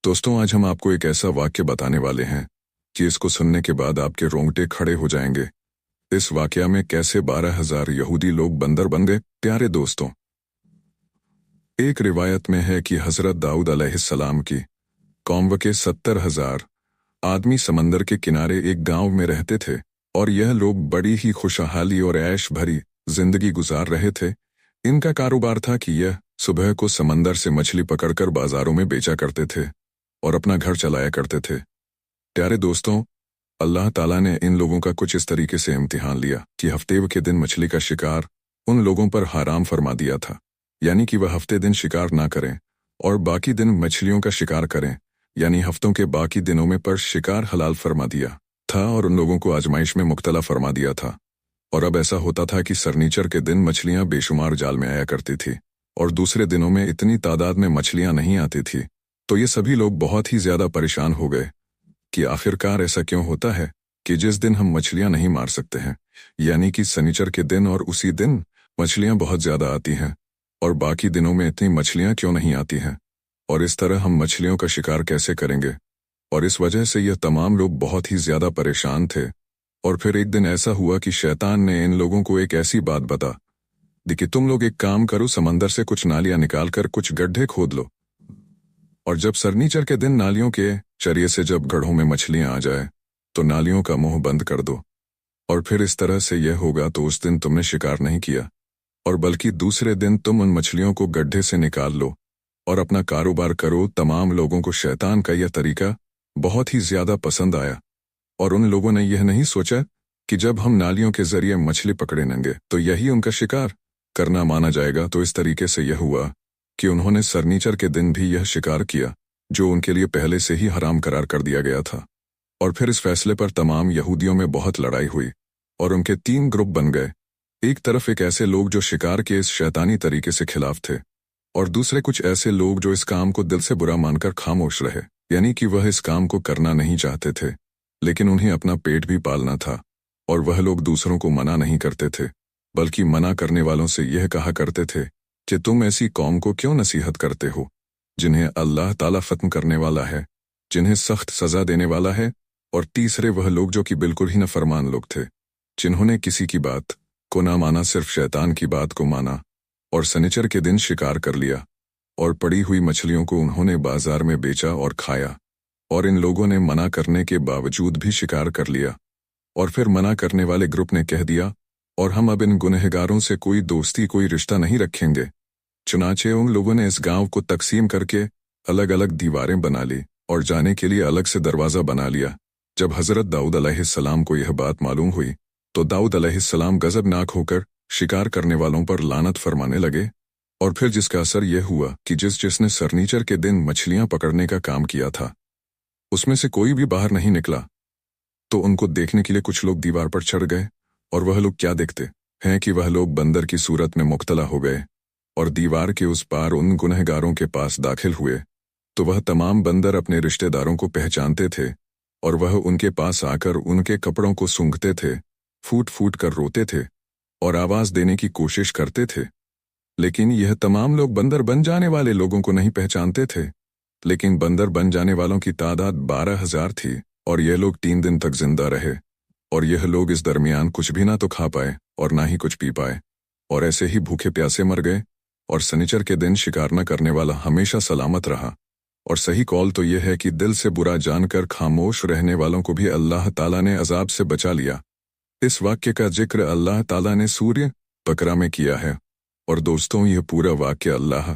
दोस्तों, आज हम आपको एक ऐसा वाक्य बताने वाले हैं कि इसको सुनने के बाद आपके रोंगटे खड़े हो जाएंगे। इस वाकया में कैसे 12,000 यहूदी लोग बंदर बन गए। प्यारे दोस्तों, एक रिवायत में है कि हजरत दाऊद अलैहिस्सलाम की कौम के 70,000 आदमी समंदर के किनारे एक गांव में रहते थे और यह लोग बड़ी ही खुशहाली और ऐश भरी जिंदगी गुजार रहे थे। इनका कारोबार था कि यह सुबह को समंदर से मछली पकड़कर बाजारों में बेचा करते थे और अपना घर चलाया करते थे। प्यारे दोस्तों, अल्लाह ताला ने इन लोगों का कुछ इस तरीके से इम्तिहान लिया कि हफ्ते के दिन मछली का शिकार उन लोगों पर हराम फरमा दिया था, यानी कि वह हफ्ते दिन शिकार ना करें और बाकी दिन मछलियों का शिकार करें, यानी हफ्तों के बाकी दिनों में पर शिकार हलाल फरमा दिया था और उन लोगों को आजमाइश में मुब्तला फरमा दिया था। और अब ऐसा होता था कि सरनीचर के दिन मछलियां बेशुमार जाल में आया करती थी और दूसरे दिनों में इतनी तादाद में मछलियां नहीं आती थी। तो ये सभी लोग बहुत ही ज्यादा परेशान हो गए कि आखिरकार ऐसा क्यों होता है कि जिस दिन हम मछलियां नहीं मार सकते हैं, यानी कि शनिचर के दिन और उसी दिन मछलियां बहुत ज्यादा आती हैं और बाकी दिनों में इतनी मछलियां क्यों नहीं आती हैं, और इस तरह हम मछलियों का शिकार कैसे करेंगे। और इस वजह से यह तमाम लोग बहुत ही ज्यादा परेशान थे। और फिर एक दिन ऐसा हुआ कि शैतान ने इन लोगों को एक ऐसी बात बता दी कि तुम लोग एक काम करो, समंदर से कुछ नालियां निकालकर कुछ गड्ढे खोद लो, और जब सरनीचर के दिन नालियों के जरिए से जब गड्ढों में मछलियां आ जाए तो नालियों का मुंह बंद कर दो, और फिर इस तरह से यह होगा तो उस दिन तुमने शिकार नहीं किया, और बल्कि दूसरे दिन तुम उन मछलियों को गड्ढे से निकाल लो और अपना कारोबार करो। तमाम लोगों को शैतान का यह तरीका बहुत ही ज्यादा पसंद आया और उन लोगों ने यह नहीं सोचा कि जब हम नालियों के जरिए मछली पकड़ेंगे तो यही उनका शिकार करना माना जाएगा। तो इस तरीके से यह हुआ कि उन्होंने सरनीचर के दिन भी यह शिकार किया जो उनके लिए पहले से ही हराम करार कर दिया गया था। और फिर इस फैसले पर तमाम यहूदियों में बहुत लड़ाई हुई और उनके 3 ग्रुप बन गए। एक तरफ एक ऐसे लोग जो शिकार के इस शैतानी तरीके से खिलाफ थे, और दूसरे कुछ ऐसे लोग जो इस काम को दिल से बुरा मानकर खामोश रहे, यानी कि वह इस काम को करना नहीं चाहते थे लेकिन उन्हें अपना पेट भी पालना था। और वह लोग दूसरों को मना नहीं करते थे, बल्कि मना करने वालों से यह कहा करते थे कि तुम ऐसी कौम को क्यों नसीहत करते हो जिन्हें अल्लाह ताला खत्म करने वाला है, जिन्हें सख्त सजा देने वाला है। और तीसरे वह लोग जो कि बिल्कुल ही नफरमान लोग थे, जिन्होंने किसी की बात को ना माना, सिर्फ शैतान की बात को माना और शनिचर के दिन शिकार कर लिया और पड़ी हुई मछलियों को उन्होंने बाजार में बेचा और खाया। और इन लोगों ने मना करने के बावजूद भी शिकार कर लिया। और फिर मना करने वाले ग्रुप ने कह दिया, और हम अब इन गुनहगारों से कोई दोस्ती कोई रिश्ता नहीं रखेंगे। चुनाचे उन लोगों ने इस गांव को तकसीम करके अलग अलग दीवारें बना ली और जाने के लिए अलग से दरवाज़ा बना लिया। जब हजरत दाऊद अलैहिस्सलाम को यह बात मालूम हुई तो दाऊद अलैहिस्सलाम गजबनाक होकर शिकार करने वालों पर लानत फरमाने लगे। और फिर जिसका असर यह हुआ कि जिसने सरनीचर के दिन मछलियां पकड़ने का काम किया था उसमें से कोई भी बाहर नहीं निकला। तो उनको देखने के लिए कुछ लोग दीवार पर चढ़ गए, और वह लोग क्या देखते हैं कि वह लोग बंदर की सूरत में मुब्तला हो गए और दीवार के उस पार उन गुनहगारों के पास दाखिल हुए। तो वह तमाम बंदर अपने रिश्तेदारों को पहचानते थे और वह उनके पास आकर उनके कपड़ों को सूंघते थे, फूट फूट कर रोते थे और आवाज देने की कोशिश करते थे। लेकिन यह तमाम लोग बंदर बन जाने वाले लोगों को नहीं पहचानते थे। लेकिन बंदर बन जाने वालों की तादाद 12,000 थी और यह लोग 3 दिन तक जिंदा रहे। और यह लोग इस दरमियान कुछ भी ना तो खा पाए और ना ही कुछ पी पाए, और ऐसे ही भूखे प्यासे मर गए। और शनिचर के दिन शिकार न करने वाला हमेशा सलामत रहा। और सही कौल तो यह है कि दिल से बुरा जानकर खामोश रहने वालों को भी अल्लाह ताला ने अजाब से बचा लिया। इस वाक्य का जिक्र अल्लाह ताला ने सूर्य बकरा में किया है। और दोस्तों, यह पूरा वाक्य अल्लाह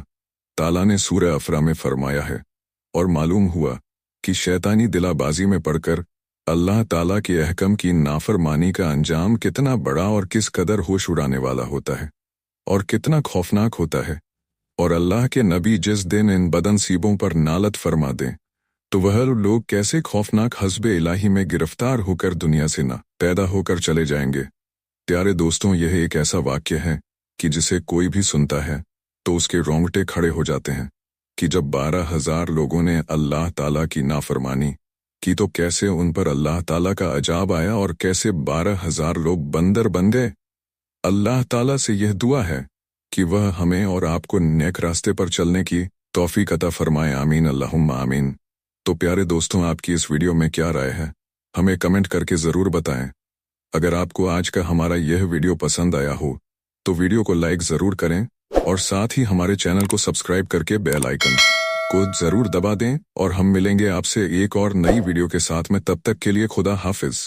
ताला ने सूरह अफरा में फरमाया है। और मालूम हुआ कि शैतानी दिलाबाजी में पड़कर अल्लाह ताला के अहकम की नाफरमानी का अंजाम कितना बड़ा और किस कदर होश उड़ाने वाला होता है और कितना खौफनाक होता है। और अल्लाह के नबी जिस दिन इन बदनसीबों पर नालत फरमा दें तो वह लोग कैसे खौफनाक हस्बे इलाही में गिरफ्तार होकर दुनिया से ना पैदा होकर चले जाएंगे। प्यारे दोस्तों, यह एक ऐसा वाक्य है कि जिसे कोई भी सुनता है तो उसके रोंगटे खड़े हो जाते हैं कि जब 12,000 लोगों ने अल्लाह ताला की नाफरमानी की तो कैसे उन पर अल्लाह ताला का अजाब आया और कैसे 12,000 लोग बंदर बन गए। अल्लाह ताला से यह दुआ है कि वह हमें और आपको नेक रास्ते पर चलने की तौफीक अता फरमाए। आमीन, अल्लाहुम्मा आमीन। तो प्यारे दोस्तों, आपकी इस वीडियो में क्या राय है, हमें कमेंट करके ज़रूर बताएं। अगर आपको आज का हमारा यह वीडियो पसंद आया हो तो वीडियो को लाइक ज़रूर करें और साथ ही हमारे चैनल को सब्सक्राइब करके बेल आइकन को ज़रूर दबा दें। और हम मिलेंगे आपसे एक और नई वीडियो के साथ में। तब तक के लिए खुदा हाफिज़।